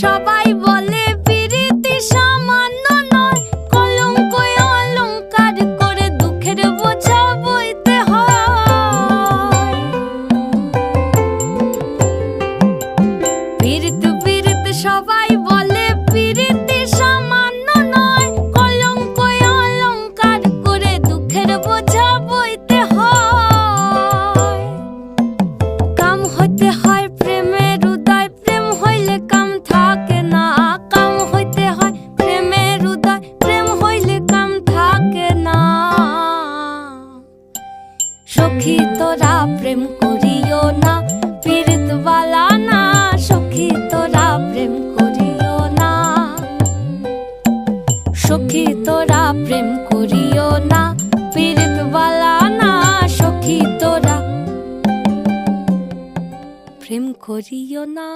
সবাই বলে পিরিতি সামান্য নয়, কলঙ্ক অলংকার করে দুঃখের বোঝা বইতে হয়। পিরিত পিরিত সবাই বলে পিরিতি সামান্য নয়, কলঙ্ক অলংকার করে দুঃখের বোঝা বইতে হয়। কাম হইতে হয় প্রেমের উদয়, প্রেম হইলে কাম থাকে না। কাম হইতে হয় প্রেমের উদয়, প্রেম হইলে কাম থাকে না। সখী তোরা প্রেম করিও না, পীড়িত বালা না। সখী তোরা প্রেম করিও না, সখী তোরা প্রেম করিও না, পীড়িত বালা না। সখী তোরা প্রেম করিও না।